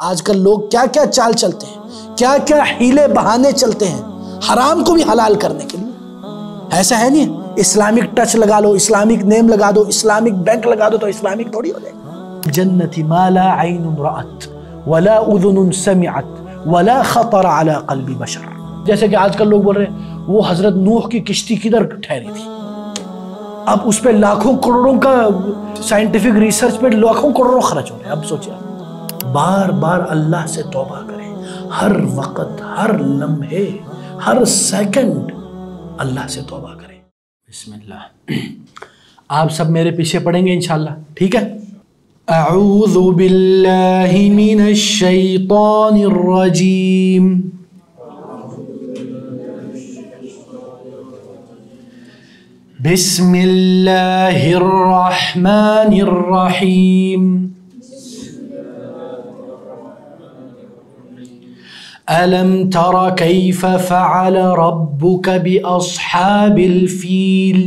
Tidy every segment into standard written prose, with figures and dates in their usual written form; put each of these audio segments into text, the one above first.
آج کل لوگ کیا کیا چال چلتے ہیں، کیا کیا حیلے بہانے چلتے ہیں حرام کو بھی حلال کرنے کے لیے۔ ایسا ہے نہیں اسلامک ٹچ لگا لو، اسلامک نیم لگا دو، اسلامک بینک لگا دو تو اسلامک تھوڑی ہو جائے گا۔ جنت ما لا عین رأت ولا اذن سمعت ولا خطر على قلب بشر۔ جیسے کہ آج کل لوگ بول رہے ہیں وہ حضرت نوح کی کشتی کدھر ٹھہری تھی، اب اس پہ لاکھوں کروڑوں کا سائنٹیفک ریسرچ پہ لاکھوں کروڑوں خرچ ہو رہے ہیں۔ اب سوچیں بار بار اللہ سے توبہ کریں، ہر وقت، ہر لمحے، ہر سیکنڈ اللہ سے توبہ کریں۔ بسم اللہ، آپ سب میرے پیچھے پڑھیں گے انشاءاللہ، ٹھیک ہے؟ اعوذ باللہ من الشیطان الرجیم، بسم اللہ الرحمن الرحیم، ألم تر كيف فعل ربك بأصحاب الفيل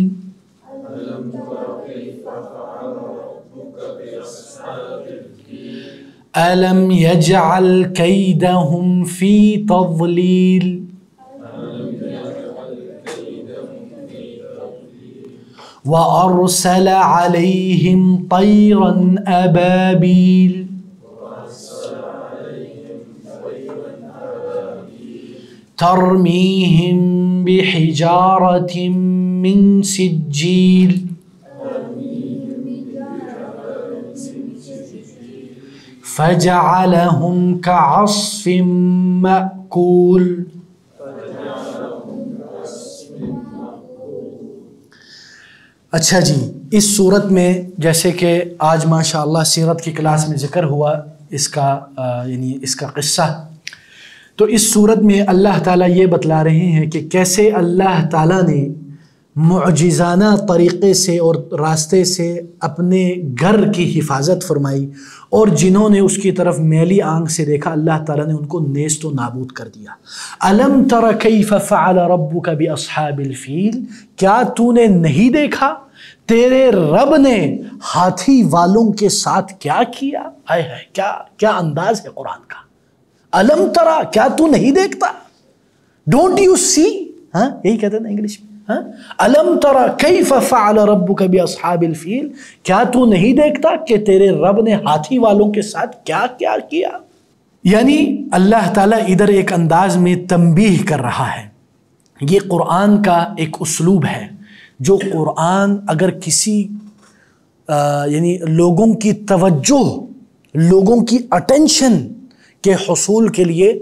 ألم يجعل كيدهم في تضليل وأرسل عليهم طيرا أبابيل ترميهم بحجارة من سجيل فجعلهم كعصف مأكول۔ اچھا جی، اس صورت میں جیسے کہ آج ماشاءاللہ سیرت کی کلاس میں ذکر ہوا اس کا یعنی اس کا قصہ، تو اس صورت میں اللہ تعالیٰ یہ بتلا رہے ہیں کہ کیسے اللہ تعالیٰ نے معجزانہ طریقے سے اور راستے سے اپنے گھر کی حفاظت فرمائی، اور جنہوں نے اس کی طرف میلی آنکھ سے دیکھا اللہ تعالیٰ نے ان کو نیست و نابود کر دیا۔ الم تر کیف فعل ربک باصحاب الفیل، کیا تو نے نہیں دیکھا تیرے رب نے ہاتھی والوں کے ساتھ کیا کیا؟ آئے ہے کیا انداز ہے قرآن کا۔ الم ترا، کیا تو نہیں دیکھتا؟ ڈونٹ یو سی، ہاں یہی کہتے ہیں نا انگلش میں، ہاں الم ترا کیف فعل ربک باصحاب الفیل، کیا تو نہیں دیکھتا کہ تیرے رب نے ہاتھی والوں کے ساتھ کیا کیا کیا؟ یعنی اللہ تعالیٰ ادھر ایک انداز میں تنبیہ کر رہا ہے۔ یہ قرآن کا ایک اسلوب ہے، جو قرآن اگر کسی یعنی لوگوں کی توجہ، لوگوں کی اٹینشن کے حصول کے لیے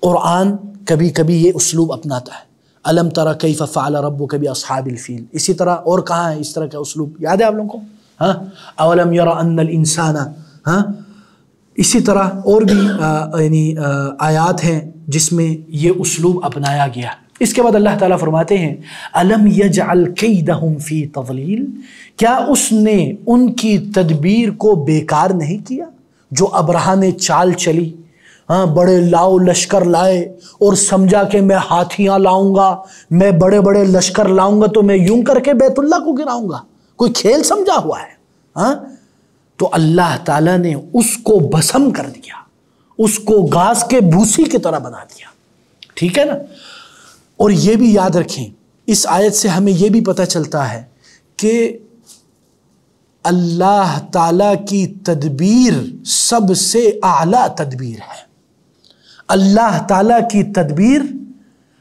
قرآن کبھی کبھی یہ اسلوب اپناتا ہے۔ الم تر کیف فعل ربک باصحاب الفیل، اسی طرح اور کہاں ہے اس طرح کا اسلوب؟ یاد ہے آپ لوگوں کو؟ ہاں اولم یر ان الانسان، ہاں اسی طرح اور بھی یعنی آیات ہیں جس میں یہ اسلوب اپنایا گیا۔ اس کے بعد اللہ تعالیٰ فرماتے ہیں الم یجعل کیدہم فی تضلیل، کیا اس نے ان کی تدبیر کو بیکار نہیں کیا؟ جو ابرہہ نے چال چلی، ہاں بڑے لاؤ لشکر لائے اور سمجھا کہ میں ہاتھیاں لاؤں گا، میں بڑے بڑے لشکر لاؤں گا تو میں یوں کر کے بیت اللہ کو گراؤں گا، کوئی کھیل سمجھا ہوا ہے؟ ہاں تو اللہ تعالیٰ نے اس کو بھسم کر دیا، اس کو گھاس کے بھوسی کی طرح بنا دیا، ٹھیک ہے نا؟ اور یہ بھی یاد رکھیں، اس آیت سے ہمیں یہ بھی پتہ چلتا ہے کہ اللہ تعالیٰ کی تدبیر سب سے اعلیٰ تدبیر ہے۔ اللہ تعالیٰ کی تدبیر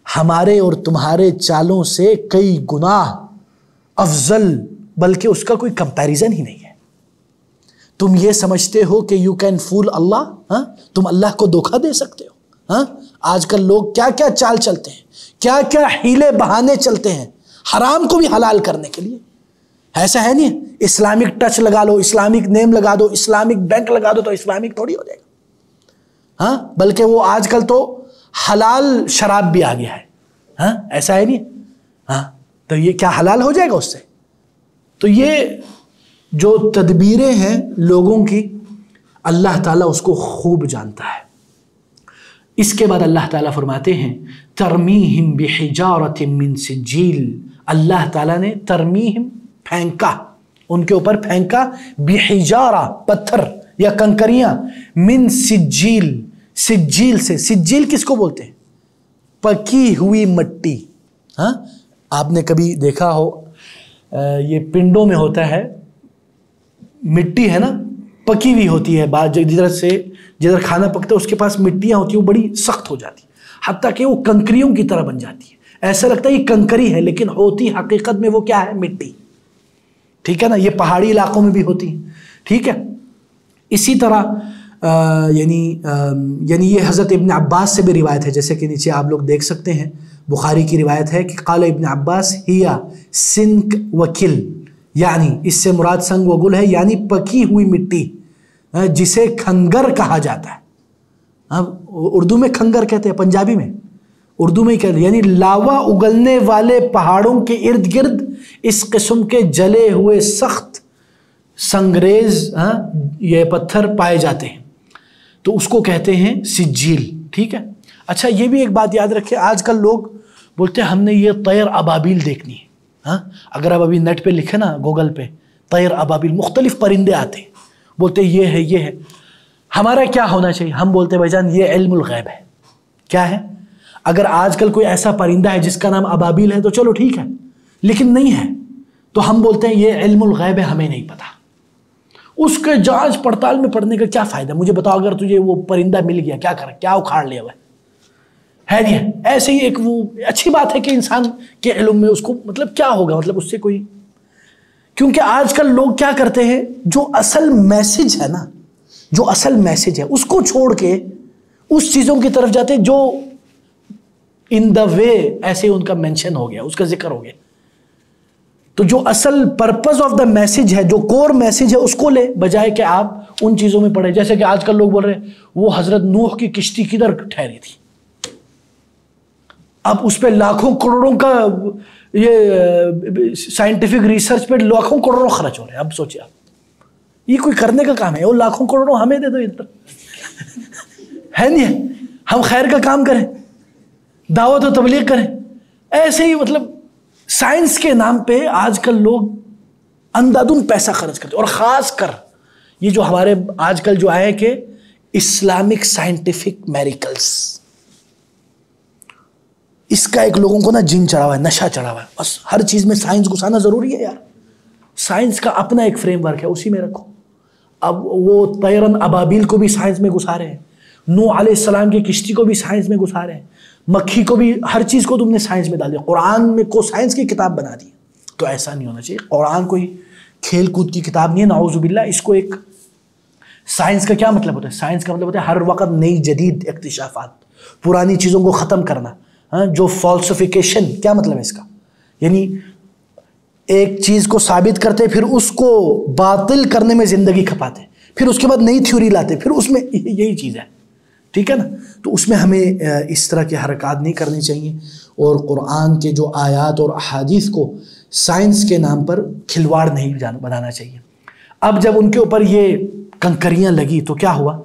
ہمارے اور تمہارے چالوں سے کئی گنا افضل، بلکہ اس کا کوئی کمپیریزن ہی نہیں ہے۔ تم یہ سمجھتے ہو کہ یو کین فول اللہ، ہاں تم اللہ کو دھوکہ دے سکتے ہو؟ ہاں آج کل لوگ کیا کیا چال چلتے ہیں، کیا کیا حیلے بہانے چلتے ہیں حرام کو بھی حلال کرنے کے لیے۔ ایسا ہے نہیں اسلامک ٹچ لگا لو، اسلامک نیم لگا دو، اسلامک بینک لگا دو تو اسلامک تھوڑی ہو جائے گا، ہاں بلکہ وہ آج کل تو حلال شراب بھی آ گیا ہے، ہاں ایسا ہے نہیں، ہاں تو یہ کیا حلال ہو جائے گا اس سے؟ تو یہ جو تدبیریں ہیں لوگوں کی، اللہ تعالیٰ اس کو خوب جانتا ہے۔ اس کے بعد اللہ تعالیٰ فرماتے ہیں ترمیہم بحجارۃ من سجیل، اللہ تعالیٰ نے ترمیہم پھینکا، ان کے اوپر پھینکا، بحجارہ پتھر یا کنکریاں من سجیل، سجیل سے، سجیل کس کو بولتے ہیں؟ پکی ہوئی مٹی. ہاں آپ نے کبھی دیکھا ہو یہ پنڈوں میں ہوتا ہے مٹی ہے نا پکی ہوئی ہوتی ہے، بعض جدھر کھانا پکتا ہے اس کے پاس مٹیاں ہوتی ہیں وہ بڑی سخت ہو جاتی ہیں حتیٰ کہ وہ کنکریوں کی طرح بن جاتی ہے. ایسا لگتا ہے یہ کنکری ہے لیکن ہوتی حقیقت میں وہ کیا ہے؟ مٹی. ٹھیک ہے نا. یہ پہاڑی علاقوں میں بھی ہوتی ہیں. ٹھیک ہے. اسی طرح یعنی یہ حضرت ابن عباس سے بھی روایت ہے، جیسے کہ نیچے آپ لوگ دیکھ سکتے ہیں بخاری کی روایت ہے کہ قال ابن عباس ہیا سنک وکل، یعنی اس سے مراد سنگ و گل ہے، یعنی پکی ہوئی مٹی جسے کھنگر کہا جاتا ہے. اردو میں کھنگر کہتے ہیں، پنجابی میں اردو میں ہی کہتے ہیں، یعنی لاوا اگلنے والے پہاڑوں کے ارد گرد اس قسم کے جلے ہوئے سخت سنگریز یہ پتھر پائے جاتے ہیں تو اس کو کہتے ہیں سجیل. ٹھیک ہے. اچھا یہ بھی ایک بات یاد رکھیں، آج کل لوگ بولتے ہیں ہم نے یہ طیر ابابیل دیکھنی ہے. اگر آپ ابھی نیٹ پہ لکھیں نا گوگل پہ طیر ابابیل، مختلف پرندے آتے ہیں، بولتے یہ ہے یہ ہے. ہمارا کیا ہونا چاہیے؟ ہم بولتے بھائی جان یہ علم الغیب ہے. کیا ہے؟ اگر آج کل کوئی ایسا پرندہ ہے جس کا نام ابابیل ہے تو چلو ٹھیک ہے، لیکن نہیں ہے تو ہم بولتے ہیں یہ علم الغیب ہے، ہمیں نہیں پتا. اس کے جانچ پڑتال میں پڑھنے کا کیا فائدہ؟ مجھے بتاؤ اگر تجھے وہ پرندہ مل گیا کیا کریں؟ کیا اکھاڑ لیا ہوا ہے نہیں ہے؟ ایسے ہی ایک وہ اچھی بات ہے کہ انسان کے علم میں اس کو مطلب کیا ہوگا، مطلب اس سے کوئی، کیونکہ آج کل لوگ کیا کرتے ہیں جو اصل میسج ہے نا، جو اصل میسج ہے اس کو چھوڑ کے اس چیزوں کی طرف جاتے ہیں جو ان دا وے ایسے ان کا مینشن ہو گیا، اس کا ذکر ہو گیا. تو جو اصل پرپز آف دا میسج ہے، جو کور میسج ہے اس کو لے، بجائے کہ آپ ان چیزوں میں پڑھیں. جیسے کہ آج کل لوگ بول رہے ہیں وہ حضرت نوح کی کشتی کدھر ٹھہری تھی، اب اس پہ لاکھوں کروڑوں کا یہ سائنٹیفک ریسرچ پہ لاکھوں کروڑوں خرچ ہو رہے ہیں. اب سوچیں آپ، یہ کوئی کرنے کا کام ہے؟ وہ لاکھوں کروڑوں ہمیں دے دو ادھر ہے نہیں، ہم خیر کا کام کریں، دعوت و تبلیغ کریں. ایسے ہی مطلب سائنس کے نام پہ آج کل لوگ اندھادھند پیسہ خرچ کرتے، اور خاص کر یہ جو ہمارے آج کل جو آئے کہ اسلامک سائنٹیفک میریکلز، اس کا ایک لوگوں کو نا جن چڑھا ہوا ہے، نشہ چڑھا ہوا ہے. بس ہر چیز میں سائنس گھسانا ضروری ہے یار. سائنس کا اپنا ایک فریم ورک ہے، اسی میں رکھو. اب وہ طیرن ابابیل کو بھی سائنس میں گھسا رہے ہیں، نوح علیہ السلام کی کشتی کو بھی سائنس میں گھسا رہے ہیں، مکھی کو بھی، ہر چیز کو تم نے سائنس میں ڈال دیا، قرآن میں کو سائنس کی کتاب بنا دی. تو ایسا نہیں ہونا چاہیے. قرآن کوئی کھیل کود کی کتاب نہیں ہے، نعوذ باللہ. اس کو ایک سائنس کا کیا مطلب ہوتا ہے؟ سائنس کا مطلب ہوتا ہے ہر وقت نئی جدید اکتشافات، پرانی چیزوں کو ختم کرنا. جو فالسیفیکیشن، کیا مطلب ہے اس کا؟ یعنی ایک چیز کو ثابت کرتے پھر اس کو باطل کرنے میں زندگی کھپاتے، پھر اس کے بعد نئی تھیوری لاتے، پھر اس میں یہی چیز ہے. ٹھیک ہے نا. تو اس میں ہمیں اس طرح کی حرکات نہیں کرنی چاہیے، اور قرآن کے جو آیات اور احادیث کو سائنس کے نام پر کھلواڑ نہیں بنانا چاہیے. اب جب ان کے اوپر یہ کنکریاں لگی تو کیا ہوا؟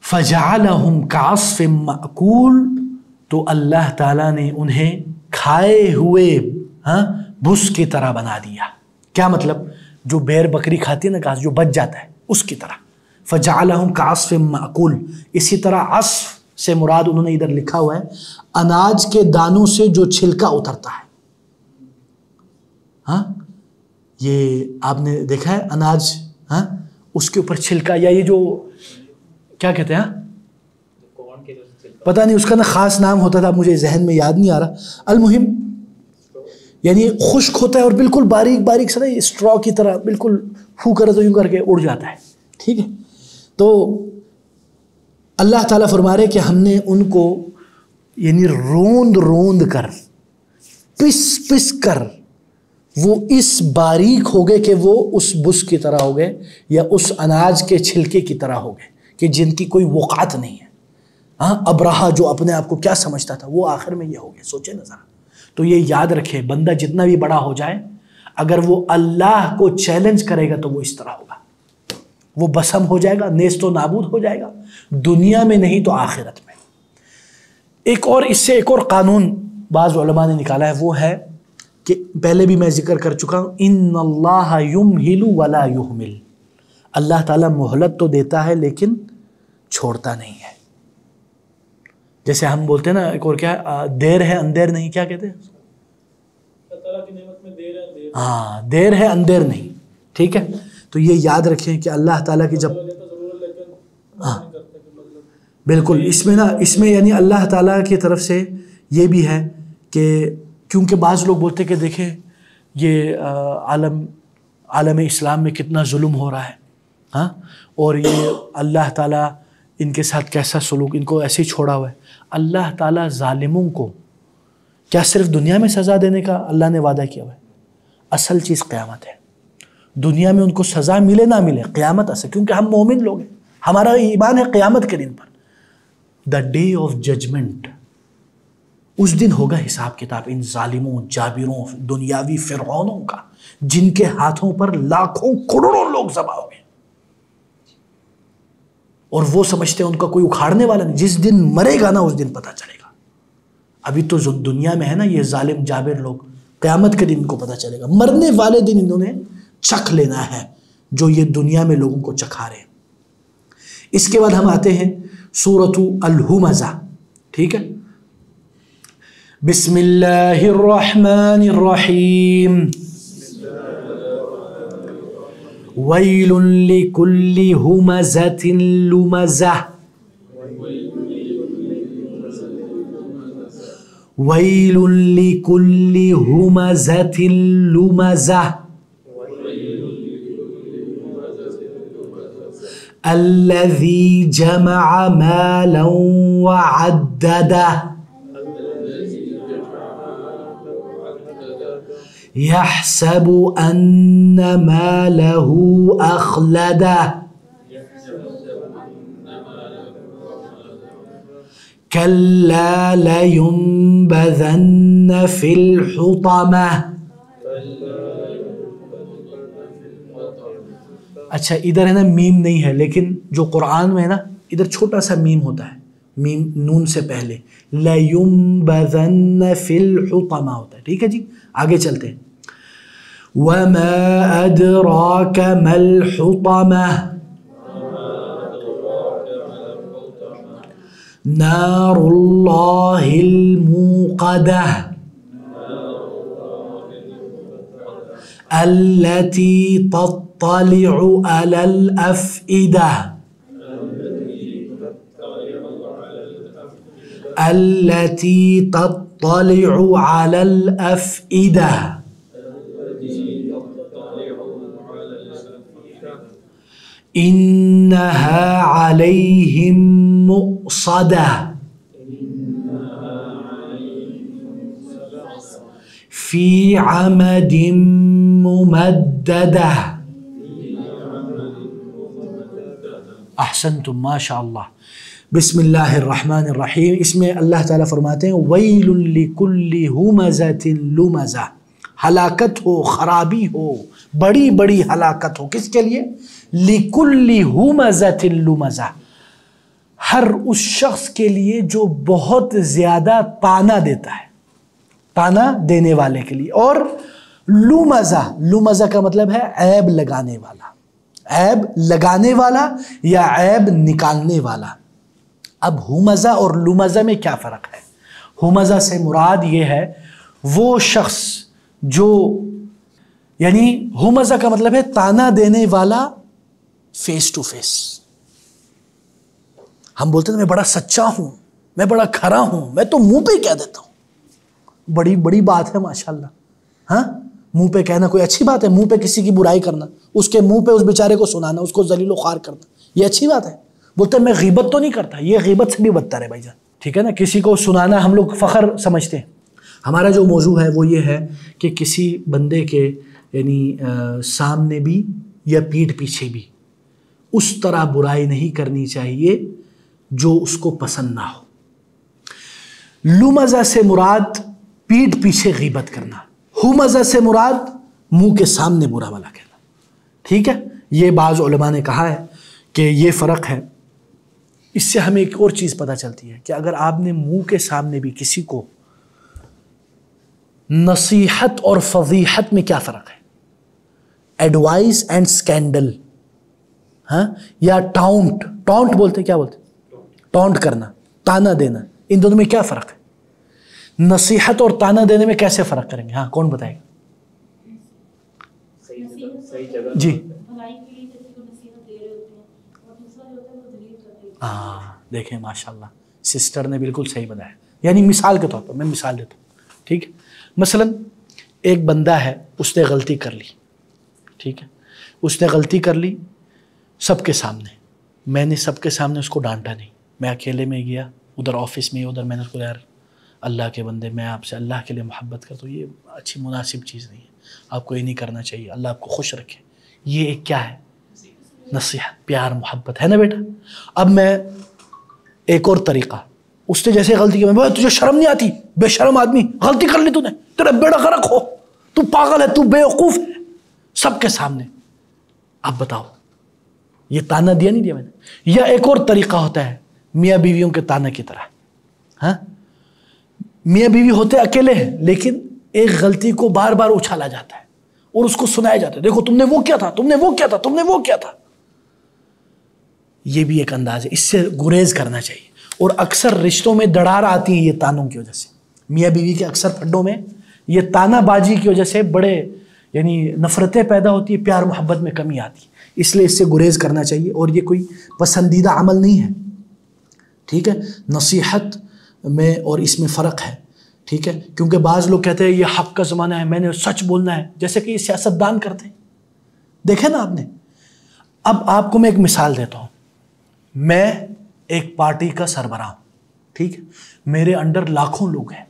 فَجَعَلَهُمْ كَعَصْفٍ مَأْكُولٍ، تو اللہ تعالیٰ نے انہیں کھائے ہوئے بھس کی طرح بنا دیا. کیا مطلب؟ جو بیر بکری کھاتی ہے نا گھاس، جو بچ جاتا ہے اس کی طرح. فَجَعَلَهُمْ كَعَصْفٍ مَأْكُولٍ. اسی طرح عصف سے مراد انہوں نے ادھر لکھا ہوا ہے اناج کے دانوں سے جو چھلکا اترتا ہے. یہ آپ نے دیکھا ہے اناج، اس کے اوپر چھلکا، یا یہ جو کیا کہتے ہیں، پتہ نہیں اس کا نا خاص نام ہوتا تھا، مجھے ذہن میں یاد نہیں آ رہا. المہم یعنی خشک ہوتا ہے اور بالکل باریک باریک سا اسٹرا کی طرح بالکل پھو کرے تو یوں کر کے اڑ جاتا ہے. ٹھیک ہے. تو اللہ تعالیٰ فرما رہے کہ ہم نے ان کو یعنی روند روند کر، پس پس کر وہ اس باریک ہو گئے کہ وہ اس بس کی طرح ہو گئے، یا اس اناج کے چھلکے کی طرح ہو گئے کہ جن کی کوئی وقعت نہیں ہے. ابرہا جو اپنے آپ کو کیا سمجھتا تھا وہ آخر میں یہ ہو گیا. سوچے نہ ذرا. تو یہ یاد رکھے، بندہ جتنا بھی بڑا ہو جائے اگر وہ اللہ کو چیلنج کرے گا تو وہ اس طرح ہوگا، وہ بسم ہو جائے گا، نیست و نابود ہو جائے گا، دنیا میں نہیں تو آخرت میں. ایک اور اس سے ایک اور قانون بعض علماء نے نکالا ہے، وہ ہے کہ پہلے بھی میں ذکر کر چکا ہوں، ان اللہ یمہل ولا یہمل. اللہ تعالیٰ مہلت تو دیتا ہے لیکن چھوڑتا نہیں ہے. جیسے ہم بولتے ہیں نا ایک اور کیا ہے، دیر ہے اندیر نہیں، کیا کہتے ہیں؟ ہاں، دیر ہے اندیر نہیں. ٹھیک ہے، تو یہ یاد رکھیں کہ اللہ تعالیٰ کی جب بالکل اس میں یعنی اللہ تعالیٰ کی طرف سے یہ بھی ہے کہ کیونکہ بعض لوگ بولتے کہ دیکھیں یہ عالم اسلام میں کتنا ظلم ہو رہا ہے، ہاں، اور یہ اللہ تعالیٰ ان کے ساتھ کیسا سلوک، ان کو ایسے ہی چھوڑا ہوا ہے. اللہ تعالیٰ ظالموں کو کیا صرف دنیا میں سزا دینے کا اللہ نے وعدہ کیا ہوا ہے؟ اصل چیز قیامت ہے. دنیا میں ان کو سزا ملے نہ ملے، قیامت اصل، کیونکہ ہم مومن لوگ ہیں، ہمارا ایمان ہے قیامت کے دن پر. دا ڈے آف ججمنٹ، اس دن ہوگا حساب کتاب ان ظالموں، جابروں، دنیاوی فرعونوں کا، جن کے ہاتھوں پر لاکھوں کروڑوں لوگ ذبح ہو گئے اور وہ سمجھتے ہیں ان کا کوئی اکھاڑنے والا نہیں. جس دن مرے گا نا اس دن پتہ چلے گا. ابھی تو دنیا میں ہے نا یہ ظالم جابر لوگ، قیامت کے دن کو پتہ چلے گا. مرنے والے دن انہوں نے چکھ لینا ہے جو یہ دنیا میں لوگوں کو چکھا رہے ہیں. اس کے بعد ہم آتے ہیں سورۃ الہمزہ. ٹھیک ہے، بسم اللہ الرحمن الرحیم. ویل لکل ہمزۃ لمزہ. ویل لکل ہمزۃ لمزہ الذی جمع مالا وعددہ يحسب أن ماله أخلده كلا لينبذن في الحطمة. اچھا ادھر ہے نا میم نہیں ہے، لیکن جو قرآن میں ہے نا ادھر چھوٹا سا میم ہوتا ہے، میم نون سے پہلے، لَيُنْبَذَنَّ فِي الْحُطَمَةِ ہوتا ہے. ٹھیک ہے جی، آگے چلتے ہیں. وَمَا أَدْرَاكَ مَا الْحُطَمَةُ نَارُ اللَّهِ الْمُوقَدَةُ الَّتِي تَطَّلِعُ عَلَى الْأَفْئِدَةِ التي تطلع على الأفئدة إنها عليهم مؤصدة في عمد ممددة. احسنتم ما شاء اللہ. بسم اللہ الرحمن الرحیم. اس میں اللہ تعالیٰ فرماتے ہیں ویل لکل ہمزۃ لمزہ، ہلاکت ہو، خرابی ہو، بڑی بڑی ہلاکت ہو. کس کے لیے؟ لکل ہمزۃ لمزہ، ہر اس شخص کے لیے جو بہت زیادہ تانا دیتا ہے، تانا دینے والے کے لیے. اور لمزہ، لمزہ کا مطلب ہے عیب لگانے والا، عیب لگانے والا یا عیب نکالنے والا. اب ہمزہ اور لمزہ میں کیا فرق ہے؟ ہمزہ سے مراد یہ ہے وہ شخص جو، یعنی ہمزہ کا مطلب ہے تانا دینے والا فیس ٹو فیس. ہم بولتے ہیں میں بڑا سچا ہوں، میں بڑا کھرا ہوں، میں تو منہ پہ کہہ دیتا ہوں. بڑی بڑی بات ہے ماشاءاللہ. ہاں، منہ پہ کہنا کوئی اچھی بات ہے؟ منہ پہ کسی کی برائی کرنا، اس کے منہ پہ اس بیچارے کو سنانا، اس کو ذلیل و خوار کرنا، یہ اچھی بات ہے؟ بولتے ہیں میں غیبت تو نہیں کرتا، یہ غیبت سے بھی بدتر ہے بھائی جان. ٹھیک ہے نا، کسی کو سنانا ہم لوگ فخر سمجھتے ہیں. ہمارا جو موضوع ہے وہ یہ ہے کہ کسی بندے کے یعنی سامنے بھی یا پیٹھ پیچھے بھی اس طرح برائی نہیں کرنی چاہیے جو اس کو پسند نہ ہو. لمزہ سے مراد پیٹھ پیچھے غیبت کرنا، ہمزہ سے مراد منہ کے سامنے برا بھلا کہنا. ٹھیک ہے، یہ بعض علماء نے کہا ہے کہ یہ فرق ہے. اس سے ہمیں ایک اور چیز پتہ چلتی ہے کہ اگر آپ نے منہ کے سامنے بھی کسی کو، نصیحت اور فضیحت میں کیا فرق ہے؟ Advice and scandal. ہاں، یا ٹاؤنٹ، ٹاؤنٹ بولتے کیا بولتے؟ ٹاؤنٹ کرنا، تانا دینا، ان دونوں میں کیا فرق ہے؟ نصیحت اور تانا دینے میں کیسے فرق کریں گے؟ ہاں کون بتائے گا؟ جی ہاں دیکھیں ماشاءاللہ سسٹر نے بالکل صحیح بتایا. یعنی مثال کے طور پر میں مثال دیتا ہوں، ٹھیک ہے؟ مثلا ایک بندہ ہے، اس نے غلطی کر لی، ٹھیک ہے؟ اس نے غلطی کر لی سب کے سامنے، میں نے سب کے سامنے اس کو ڈانٹا نہیں، میں اکیلے میں گیا ادھر آفس میں، ادھر میں نے اس کو یار اللہ کے بندے میں آپ سے اللہ کے لیے محبت کرتا ہوں، یہ اچھی مناسب چیز نہیں ہے، آپ کو یہ نہیں کرنا چاہیے، اللہ آپ کو خوش رکھے. یہ ایک کیا ہے؟ نصیحت، پیار، محبت ہے نا بیٹا. اب میں ایک اور طریقہ، اس نے جیسے غلطی کی، میں تجھے شرم نہیں آتی؟ بے شرم آدمی، غلطی کر لی تو نے، تیرا بیڑا غرق ہو، تو پاگل ہے، تو بے وقوف ہے، سب کے سامنے. اب بتاؤ یہ تانا دیا نہیں دیا میں نے؟ یا ایک اور طریقہ ہوتا ہے میاں بیویوں کے تانا کی طرح. ہاں میاں بیوی ہوتے اکیلے ہیں لیکن ایک غلطی کو بار بار اچھالا جاتا ہے اور اس کو سنایا جاتا ہے، دیکھو تم نے وہ کیا تھا، تم نے وہ کیا تھا، تم نے وہ کیا تھا. یہ بھی ایک انداز ہے، اس سے گریز کرنا چاہیے. اور اکثر رشتوں میں دراڑ آتی ہے یہ تانوں کی وجہ سے، میاں بیوی کے اکثر پھڈوں میں یہ تانا بازی کی وجہ سے بڑے یعنی نفرتیں پیدا ہوتی ہے، پیار محبت میں کمی آتی ہے. اس لیے اس سے گریز کرنا چاہیے، اور یہ کوئی پسندیدہ عمل نہیں ہے، ٹھیک ہے؟ نصیحت میں اور اس میں فرق ہے، ٹھیک ہے؟ کیونکہ بعض لوگ کہتے ہیں یہ حق کا زمانہ ہے، میں نے سچ بولنا ہے، جیسے کہ یہ سیاست دان کرتے ہیں، دیکھیں نا آپ نے. اب آپ کو میں ایک مثال دیتا ہوں، میں ایک پارٹی کا سربراہ ہوں، ٹھیک ہے؟ میرے انڈر لاکھوں لوگ ہیں،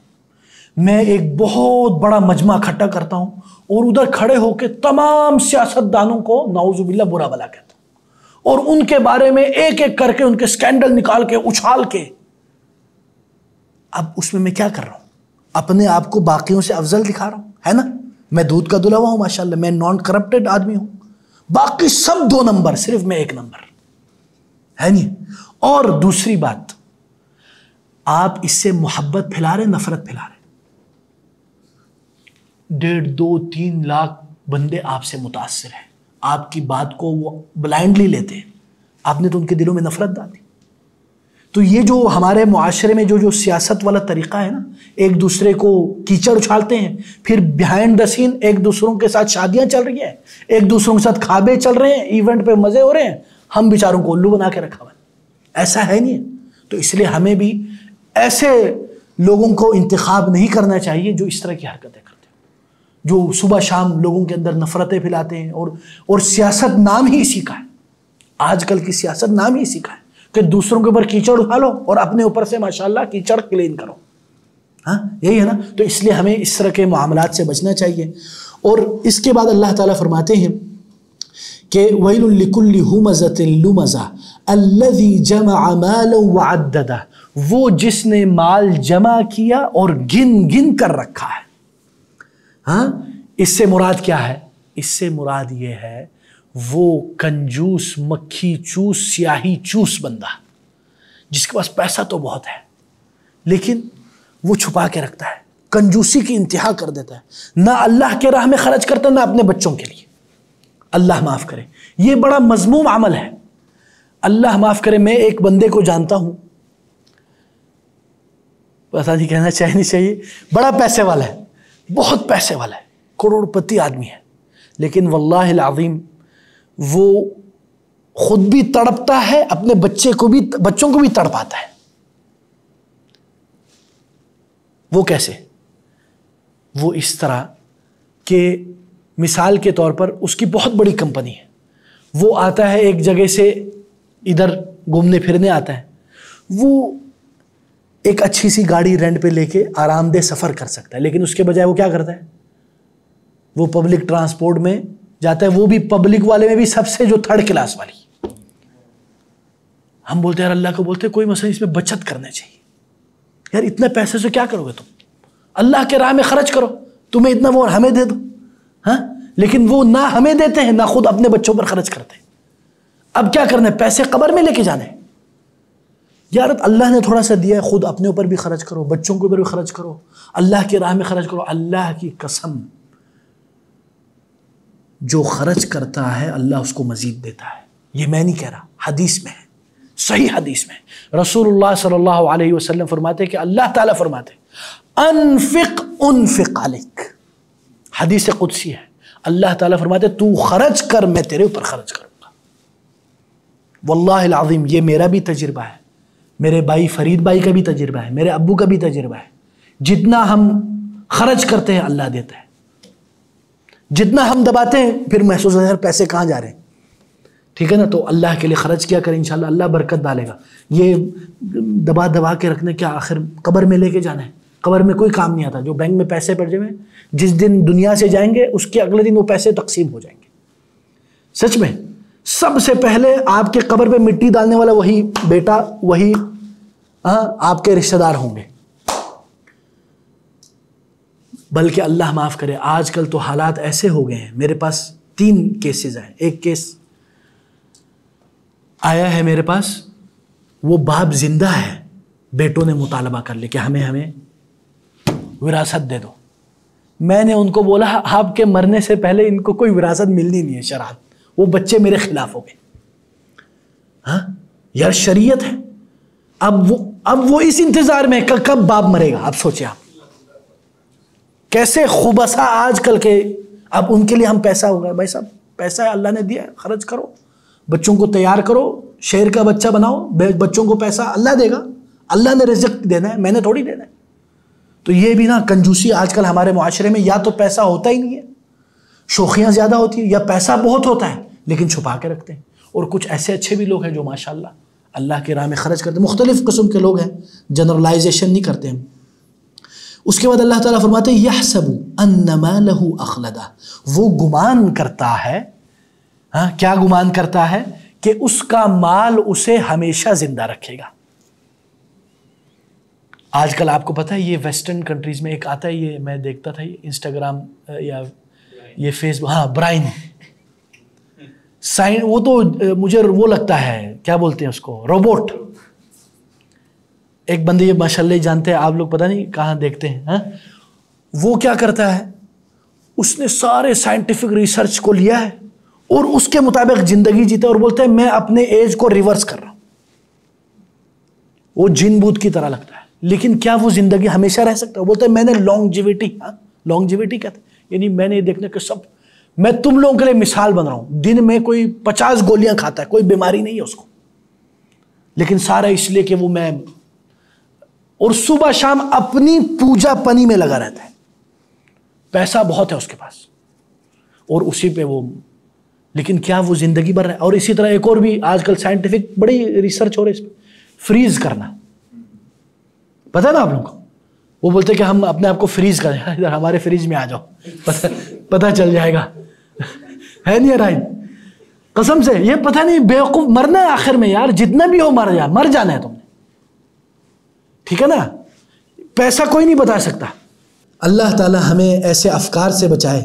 میں ایک بہت بڑا مجمع اکٹھا کرتا ہوں اور ادھر کھڑے ہو کے تمام سیاست دانوں کو نعوذ باللہ برا بلا کہتا ہوں، اور ان کے بارے میں ایک ایک کر کے ان کے سکینڈل نکال کے اچھال کے. اب اس میں کیا کر رہا ہوں؟ اپنے آپ کو باقیوں سے افضل دکھا رہا ہوں، ہے نا؟ میں دودھ کا دلہوا ہوں ماشاءاللہ، میں نان کرپٹڈ آدمی ہوں، باقی سب 2 نمبر، صرف میں 1 نمبر، ہے نہیں؟ اور دوسری بات، آپ اس سے محبت پھیلا رہے، نفرت پھیلا رہے. 1.5 2 3 لاکھ بندے آپ سے متاثر ہیں، آپ کی بات کو وہ بلائنڈلی لیتے ہیں، آپ نے تو ان کے دلوں میں نفرت ڈال دی. تو یہ جو ہمارے معاشرے میں جو سیاست والا طریقہ ہے نا، ایک دوسرے کو کیچڑ اچھالتے ہیں، پھر بیہائنڈ دا سین ایک دوسروں کے ساتھ شادیاں چل رہی ہیں، ایک دوسروں کے ساتھ کھابے چل رہے ہیں، ایونٹ پہ مزے ہو رہے ہیں، ہم بیچاروں کو الو بنا کے رکھا ہوا ہے. ایسا ہے نہیں. تو اس لیے ہمیں بھی ایسے لوگوں کو انتخاب نہیں کرنا چاہیے جو اس طرح کی حرکتیں کرتے ہیں، جو صبح شام لوگوں کے اندر نفرتیں پھیلاتے ہیں. اور سیاست نام ہی اسی کا ہے، آج کل کی سیاست نام ہی اسی کا ہے کہ دوسروں کے اوپر کیچڑ اٹھا لو اور اپنے اوپر سے ماشاءاللہ کیچڑ کلین کرو. ہاں یہی ہے نا. تو اس لیے ہمیں اس طرح کے معاملات سے بچنا چاہیے. اور اس کے بعد اللہ تعالیٰ فرماتے ہیں کہ وَيْلٌ لِكُلِّ هُمَزَةٍ لُمَزَةٍ الَّذِي جَمَعَ مَالًا وَعَدَّدَهُ، وہ جس نے مال جمع کیا اور گن گن کر رکھا ہے. ہاں اس سے مراد کیا ہے؟ اس سے مراد یہ ہے وہ کنجوس، مکھی چوس، سیاہی چوس بندہ جس کے پاس پیسہ تو بہت ہے لیکن وہ چھپا کے رکھتا ہے، کنجوسی کی انتہا کر دیتا ہے، نہ اللہ کے راہ میں خرچ کرتا نہ اپنے بچوں کے لیے. اللہ معاف کرے، یہ بڑا مذموم عمل ہے. اللہ معاف کرے، میں ایک بندے کو جانتا ہوں، پتہ نہیں کہنا چاہیے نہیں چاہیے، بڑا پیسے والا ہے، بہت پیسے والا ہے، کروڑ پتی آدمی ہے، لیکن واللہ العظیم وہ خود بھی تڑپتا ہے، اپنے بچوں کو بھی تڑپاتا ہے. وہ کیسے؟ وہ اس طرح کہ مثال کے طور پر اس کی بہت بڑی کمپنی ہے، وہ آتا ہے ایک جگہ سے ادھر گھومنے پھرنے آتا ہے، وہ ایک اچھی سی گاڑی رینٹ پہ لے کے آرام دہ سفر کر سکتا ہے، لیکن اس کے بجائے وہ کیا کرتا ہے؟ وہ پبلک ٹرانسپورٹ میں جاتا ہے، وہ بھی پبلک والے میں بھی سب سے جو 3rd کلاس والی. ہم بولتے ہیں یار اللہ کو بولتے کوئی مسئلہ اس میں بچت کرنا چاہیے، یار اتنے پیسے سے کیا کرو گے تم؟ اللہ کے راہ میں خرچ کرو، تمہیں اتنا وہ ہمیں دے دو. ہاں لیکن وہ نہ ہمیں دیتے ہیں نہ خود اپنے بچوں پر خرچ کرتے ہیں. اب کیا کرنا ہے؟ پیسے قبر میں لے کے جانے. یار اللہ نے تھوڑا سا دیا ہے، خود اپنے اوپر بھی خرچ کرو، بچوں کے اوپر بھی خرچ کرو، اللہ کے راہ میں خرچ کرو. اللہ کی قسم جو خرچ کرتا ہے اللہ اس کو مزید دیتا ہے. یہ میں نہیں کہہ رہا، حدیث میں ہے، صحیح حدیث میں ہے۔ رسول اللہ صلی اللہ علیہ وسلم فرماتے کہ اللہ تعالیٰ فرماتے انفق انفق علیک، حدیث قدسی ہے، اللہ تعالیٰ فرماتے تو خرچ کر میں تیرے اوپر خرچ کروں گا۔ واللہ العظیم یہ میرا بھی تجربہ ہے، میرے بھائی فرید بھائی کا بھی تجربہ ہے، میرے ابو کا بھی تجربہ ہے، جتنا ہم خرچ کرتے ہیں اللہ دیتا ہے، جتنا ہم دباتے ہیں پھر محسوس ہوتا ہے پیسے کہاں جا رہے ہیں، ٹھیک ہے نا؟ تو اللہ کے لیے خرچ کیا کریں، انشاءاللہ اللہ برکت ڈالے گا۔ یہ دبا دبا کے رکھنے کیا آخر قبر میں لے کے جانا ہے؟ قبر میں کوئی کام نہیں آتا۔ جو بینک میں پیسے پڑ جائیں جس دن دنیا سے جائیں گے اس کے اگلے دن وہ پیسے تقسیم ہو جائیں گے۔ سچ میں سب سے پہلے آپ کے قبر پہ مٹی ڈالنے والا وہی بیٹا، وہی آپ کے رشتہ دار ہوں گے۔ بلکہ اللہ معاف کرے، آج کل تو حالات ایسے ہو گئے ہیں، میرے پاس 3 کیسز ہیں۔ ایک کیس آیا ہے میرے پاس، وہ باپ زندہ ہے، بیٹوں نے مطالبہ کر لیا کہ ہمیں وراثت دے دو۔ میں نے ان کو بولا آپ کے مرنے سے پہلے ان کو کوئی وراثت ملنی نہیں ہے شرعاً، وہ بچے میرے خلاف ہو گئے۔ ہاں یار شریعت ہے۔ اب وہ اس انتظار میں کب باپ مرے گا، اب سوچیں آپ کیسے خوبصا آج کل کے۔ اب ان کے لیے ہم پیسہ ہوگا، بھائی صاحب پیسہ ہے اللہ نے دیا ہے، خرچ کرو، بچوں کو تیار کرو، شہر کا بچہ بناؤ، بچوں کو پیسہ اللہ دے گا، اللہ نے رزق دینا ہے، میں نے تھوڑی دینا ہے۔ تو یہ بھی نا کنجوسی آج کل ہمارے معاشرے میں، یا تو پیسہ ہوتا ہی نہیں ہے، شوخیاں زیادہ ہوتی ہیں، یا پیسہ بہت ہوتا ہے لیکن چھپا کے رکھتے ہیں۔ اور کچھ ایسے اچھے بھی لوگ ہیں جو ماشاءاللہ اللہ کی راہ میں خرچ کرتے ہیں، مختلف قسم کے لوگ ہیں، جنرلائزیشن نہیں کرتے ہیں۔ اس کے بعد اللہ تعالیٰ فرماتے ہیں یحسب ان مالہ اخلدہ، وہ گمان کرتا ہے، کیا گمان کرتا ہے؟ کہ اس کا مال اسے ہمیشہ زندہ رکھے گا۔ آج کل آپ کو پتہ ہے یہ ویسٹرن کنٹریز میں ایک آتا ہے، یہ میں دیکھتا تھا، یہ انسٹاگرام یا یہ فیس بک، برائن سائن، وہ تو مجھے وہ لگتا ہے کیا بولتے ہیں اس کو، روبوٹ۔ ایک بندے یہ ماشاءاللہ جانتے ہیں آپ لوگ، پتہ نہیں کہاں دیکھتے ہیں، وہ کیا کرتا ہے، اس نے سارے سائنٹیفک ریسرچ کو لیا ہے اور اس کے مطابق زندگی جیتا ہے، اور بولتے ہیں میں اپنے ایج کو ریورس کر رہا ہوں۔ وہ جن بوت کی طرح لگتا ہے، لیکن کیا وہ زندگی ہمیشہ رہ سکتا ہے؟ وہ بولتے ہیں میں نے لانگجیوٹی کہتے ہیں، یعنی میں نے دیکھنے کے سب، میں تم لوگوں کے لیے مثال بن رہا ہوں، دن میں کوئی 50 گولیاں کھاتا ہے، کوئی بیماری نہیں ہے اس کو، لیکن سارا اس لیے کہ وہ میں، اور صبح شام اپنی پوجا پنی میں لگا رہتا ہے، پیسہ بہت ہے اس کے پاس اور اسی پہ وہ، لیکن کیا وہ زندگی بھر رہا ہے؟ اور اسی طرح ایک اور بھی آج کل سائنٹیفک بڑی ریسرچ ہو رہی ہے اس پہ، فریز کرنا، پتہ ہے نا آپ لوگوں کو؟ وہ بولتے ہیں کہ ہم اپنے آپ کو فریز کریں، ادھر ہمارے فریج میں آ جاؤ، پتہ چل جائے گا، ہے نہیں رائٹ؟ قسم سے یہ پتہ نہیں، بیوقوف مرنا ہے آخر میں یار، جتنا بھی ہو مر جانا ہے تم نے، ٹھیک ہے نا؟ پیسہ کوئی نہیں بتا سکتا۔ اللہ تعالی ہمیں ایسے افکار سے بچائے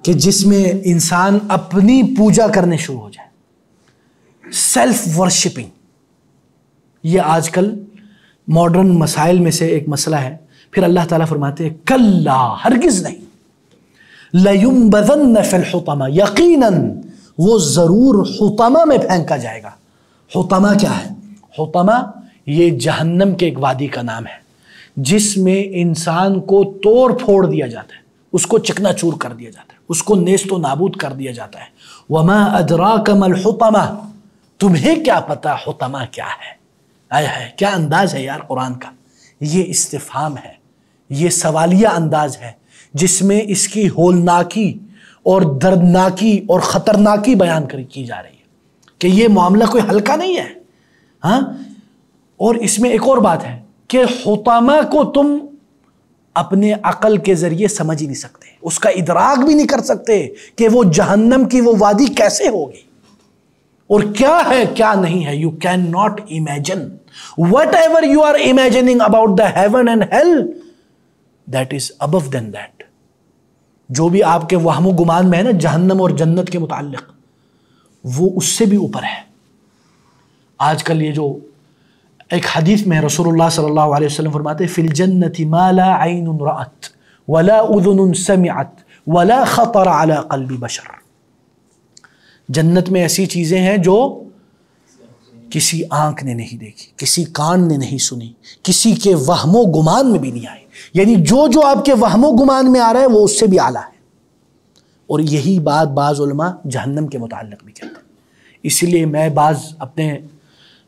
کہ جس میں انسان اپنی پوجا کرنے شروع ہو جائے، سیلف ورشپنگ۔ یہ آج کل ماڈرن مسائل میں سے ایک مسئلہ ہے۔ پھر اللہ تعالیٰ فرماتے ہیں کلا، ہرگز نہیں، لَيُنبَذَنَّ فِي الْحُطَمَةِ، یقیناً وہ ضرور حطمہ میں پھینکا جائے گا۔ حطمہ کیا ہے؟ حطمہ یہ جہنم کے ایک وادی کا نام ہے جس میں انسان کو توڑ پھوڑ دیا جاتا ہے، اس کو چکنا چور کر دیا جاتا ہے، اس کو نیست و نابود کر دیا جاتا ہے۔ وَمَا أَدْرَاكَ مَا الْحُطَمَةُ، تمہیں کیا پتا حطمہ کیا ہے؟ ہے کیا انداز ہے یار قرآن کا، یہ استفہام ہے، یہ سوالیہ انداز ہے جس میں اس کی ہولناکی اور دردناکی اور خطرناکی بیان کی جا رہی ہے کہ یہ معاملہ کوئی ہلکا نہیں ہے۔ ہاں، اور اس میں ایک اور بات ہے کہ حطمہ کو تم اپنے عقل کے ذریعے سمجھ ہی نہیں سکتے، اس کا ادراک بھی نہیں کر سکتے کہ وہ جہنم کی وہ وادی کیسے ہوگی اور کیا ہے کیا نہیں ہے۔ You can not imagine whatever you are imagining about the heaven and hell, that is above than that. جو بھی آپ کے وہم و گمان میں ہے نا جہنم اور جنت کے متعلق، وہ اس سے بھی اوپر ہے۔ آج کل یہ جو ایک حدیث میں رسول اللہ صلی اللہ علیہ وسلم فرماتے فی الجنت ما لا عین رأت ولا اذن سمعت ولا خطر على قلب بشر، جنت میں ایسی چیزیں ہیں جو کسی آنکھ نے نہیں دیکھی، کسی کان نے نہیں سنی، کسی کے وہم و گمان میں بھی نہیں آئی. یعنی جو آپ کے وہم و گمان میں آ رہا ہے وہ اس سے بھی اعلیٰ ہے. اور یہی بات بعض علماء جہنم کے متعلق بھی کہتے ہیں. اسی لیے میں بعض اپنے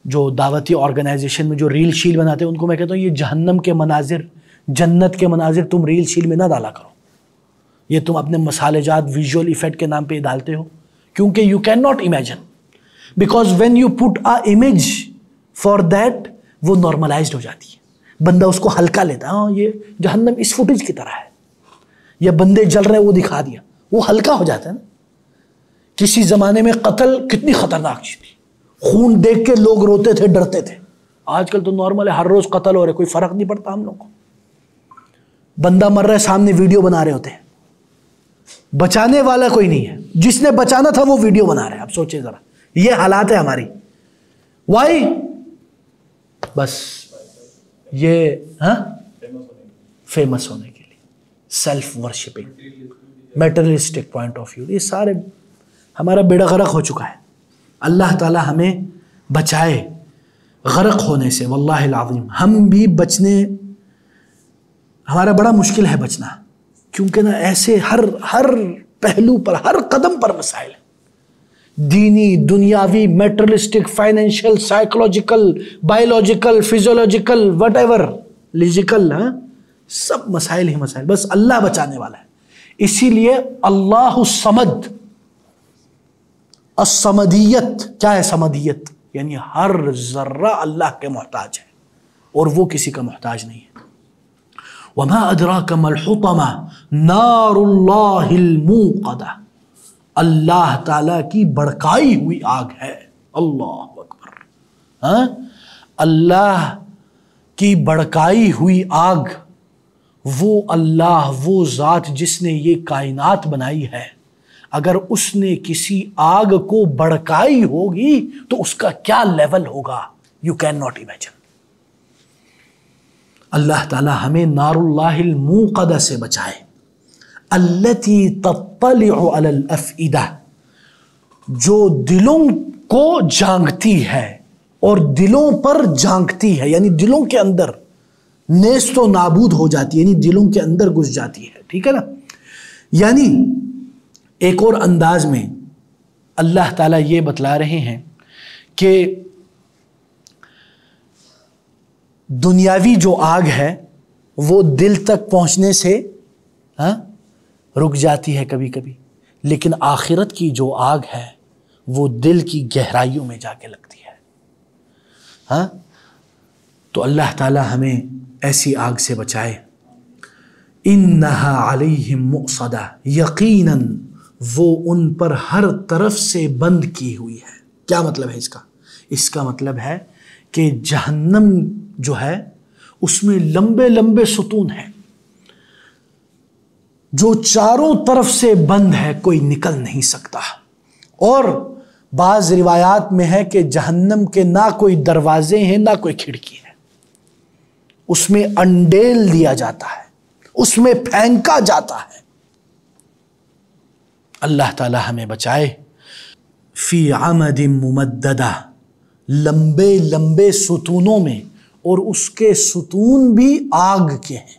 جو دعوتی آرگنائزیشن میں جو ریل شیل بناتے ہیں ان کو میں کہتا ہوں یہ جہنم کے مناظر، جنت کے مناظر تم ریل شیل میں نہ ڈالا کرو. یہ تم اپنے مسالے جات ویژول ایفیکٹ کے نام پہ ڈالتے ہو، کیونکہ you can not imagine, because when you put a image for that وہ نارملائزڈ ہو جاتی ہے، بندہ اس کو ہلکا لیتا ہے. ہاں یہ جہنم اس فوٹیج کی طرح ہے، یا بندے جل رہے وہ دکھا دیا، وہ ہلکا ہو جاتا ہے نا. کسی زمانے میں قتل کتنی خطرناک چیز تھی، خون دیکھ کے لوگ روتے تھے، ڈرتے تھے. آج کل تو نارمل ہے، ہر روز قتل ہو رہے، کوئی فرق نہیں پڑتا ہم لوگ کو. بندہ مر رہا ہے سامنے ویڈیو بنا رہے ہوتے ہیں، بچانے والا کوئی نہیں ہے. جس نے بچانا تھا وہ ویڈیو بنا رہے ہیں. اب سوچیں ذرا، یہ حالات ہے ہماری. وائی؟ بس یہ فیمس ہونے کے لیے، self worshipping, materialistic point of view, یہ سارے ہمارا بیڑا غرق ہو چکا ہے. اللہ تعالی ہمیں بچائے غرق ہونے سے. واللہ العظیم ہم بھی بچنے، ہمارا بڑا مشکل ہے بچنا، کیونکہ نا ایسے ہر پہلو پر، ہر قدم پر مسائل ہیں، دینی، دنیاوی، materialistic, financial, psychological, biological, physiological, whatever logical, سب مسائل ہی مسائل. بس اللہ بچانے والا ہے. اسی لیے اللہ الصمد، الصمدیت کیا ہے؟ صمدیت یعنی ہر ذرہ اللہ کے محتاج ہے اور وہ کسی کا محتاج نہیں ہے. وما ادراک ما الحطمہ نار اللہ الموقدہ، اللہ تعالیٰ کی بڑکائی ہوئی آگ ہے. اللہ اکبر. اللہ کی بڑکائی ہوئی آگ، وہ اللہ، وہ ذات جس نے یہ کائنات بنائی ہے، اگر اس نے کسی آگ کو بڑکائی ہوگی تو اس کا کیا لیول ہوگا، یو کین ناٹ امیجن. اللہ تعالی ہمیں نار اللہ الموقدہ سے بچائے، التی تطلع علی الافئدہ، جو دلوں کو جھانکتی ہے اور دلوں پر جھانکتی ہے، یعنی دلوں کے اندر نیست و نابود ہو جاتی ہے، یعنی دلوں کے اندر گھس جاتی ہے. ٹھیک ہے نا؟ یعنی ایک اور انداز میں اللہ تعالیٰ یہ بتلا رہے ہیں کہ دنیاوی جو آگ ہے وہ دل تک پہنچنے سے رک جاتی ہے کبھی کبھی، لیکن آخرت کی جو آگ ہے وہ دل کی گہرائیوں میں جا کے لگتی ہے. تو اللہ تعالیٰ ہمیں ایسی آگ سے بچائے. انہا علیہم مؤصدہ، یقیناً وہ ان پر ہر طرف سے بند کی ہوئی ہے. کیا مطلب ہے اس کا؟ اس کا مطلب ہے کہ جہنم جو ہے اس میں لمبے لمبے ستون ہیں جو چاروں طرف سے بند ہے، کوئی نکل نہیں سکتا. اور بعض روایات میں ہے کہ جہنم کے نہ کوئی دروازے ہیں نہ کوئی کھڑکی ہے، اس میں انڈیل دیا جاتا ہے، اس میں پھینکا جاتا ہے. اللہ تعالی ہمیں بچائے. فی عمد ممددہ، لمبے لمبے ستونوں میں، اور اس کے ستون بھی آگ کے ہیں.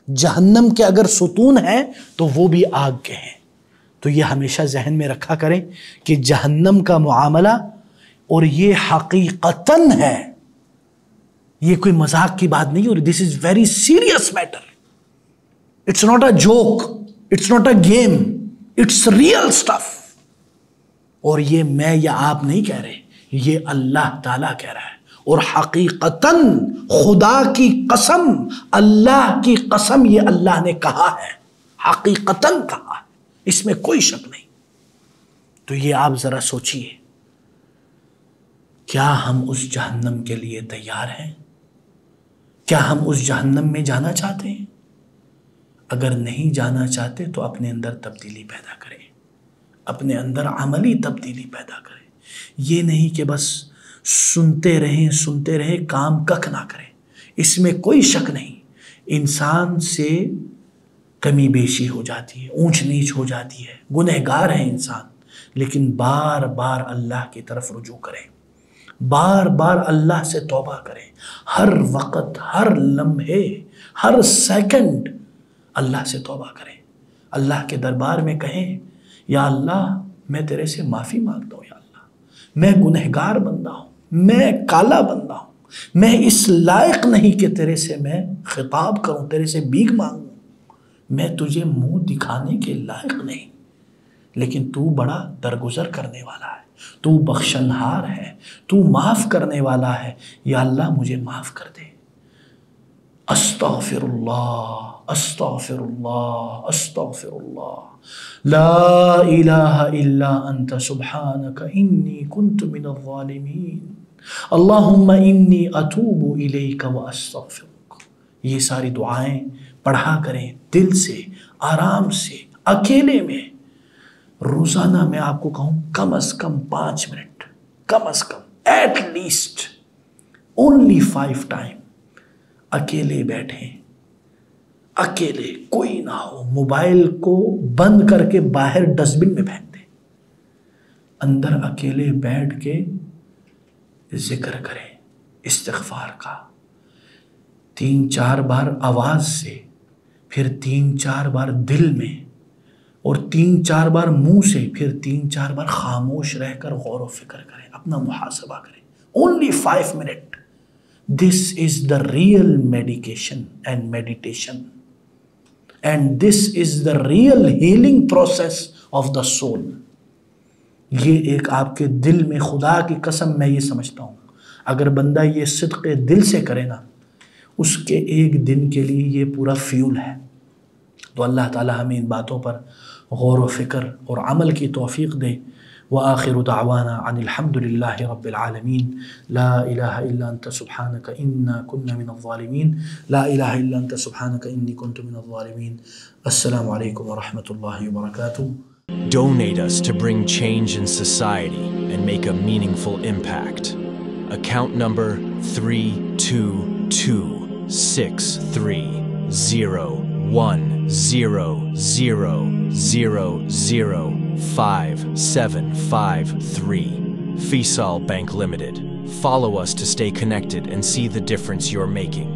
جہنم کے اگر ستون ہیں تو وہ بھی آگ کے ہیں. تو یہ ہمیشہ ذہن میں رکھا کریں کہ جہنم کا معاملہ، اور یہ حقیقتاً ہے، یہ کوئی مذاق کی بات نہیں ہو رہی. This is very serious matter. It's not a joke, it's not a game, it's real stuff. اور یہ میں یا آپ نہیں کہہ رہے، یہ اللہ تعالیٰ کہہ رہا ہے. اور حقیقتاً خدا کی قسم، اللہ کی قسم، یہ اللہ نے کہا ہے، حقیقتاً کہا ہے، اس میں کوئی شک نہیں. تو یہ آپ ذرا سوچئے، کیا ہم اس جہنم کے لیے تیار ہیں؟ کیا ہم اس جہنم میں جانا چاہتے ہیں؟ اگر نہیں جانا چاہتے تو اپنے اندر تبدیلی پیدا کریں، اپنے اندر عملی تبدیلی پیدا کریں. یہ نہیں کہ بس سنتے رہیں کام ککھ نہ کریں. اس میں کوئی شک نہیں، انسان سے کمی بیشی ہو جاتی ہے، اونچ نیچ ہو جاتی ہے، گنہگار ہے انسان، لیکن بار بار اللہ کی طرف رجوع کریں، بار بار اللہ سے توبہ کریں، ہر وقت، ہر لمحے، ہر سیکنڈ اللہ سے توبہ کریں، اللہ کے دربار میں کہیں یا اللہ میں تیرے سے معافی مانگتا ہوں، یا اللہ میں گنہگار بندہ ہوں، میں کالا بندہ ہوں، میں اس لائق نہیں کہ تیرے سے میں خطاب کروں، تیرے سے بھیک مانگوں، میں تجھے منہ دکھانے کے لائق نہیں، لیکن تو بڑا درگزر کرنے والا ہے، تو بخشنہار ہے، تو معاف کرنے والا ہے، یا اللہ مجھے معاف کر دے۔ استغفر اللہ، استغفر اللہ، استغفر اللہ، لا الہ الا انت سبحانک انی کنت من الظالمین، اللہم انی اتوب الیک واستغفرک۔ یہ ساری دعائیں پڑھا کریں دل سے، آرام سے، اکیلے میں۔ روزانہ میں آپ کو کہوں کم از کم 5 منٹ، کم از کم، ایٹ لیسٹ اونلی 5 ٹائم اکیلے بیٹھیں، اکیلے، کوئی نہ ہو، موبائل کو بند کر کے باہر ڈسٹ بن میں پھینک دیں، اندر اکیلے بیٹھ کے ذکر کریں استغفار کا، 3-4 بار آواز سے، پھر 3-4 بار دل میں، اور 3-4 بار منہ سے، پھر 3-4 بار خاموش رہ کر غور و فکر کریں، اپنا محاسبہ کریں۔ Only 5 minutes. This is the real medication and meditation. And this is the real healing process of the soul. یہ ایک آپ کے دل میں، خدا کی قسم میں یہ سمجھتا ہوں، اگر بندہ یہ صدق دل سے کرے نا، اس کے ایک دن کے لیے یہ پورا فیول ہے۔ تو اللہ تعالی ہمیں ان باتوں پر غور و فکر اور عمل کی توفیق دے۔ وآخر دعوانا عن الحمد للہ رب العالمین، لا الہ الا انت سبحانک انا کنا من الظالمین، لا الہ الا انت سبحانک انی کنت من الظالمین۔ السلام علیکم ورحمۃ اللہ وبرکاتہ۔ Donate us to bring change in society and make a meaningful impact. Account number 3226300005753. Faisal Bank Limited. Follow us to stay connected and see the difference you're making.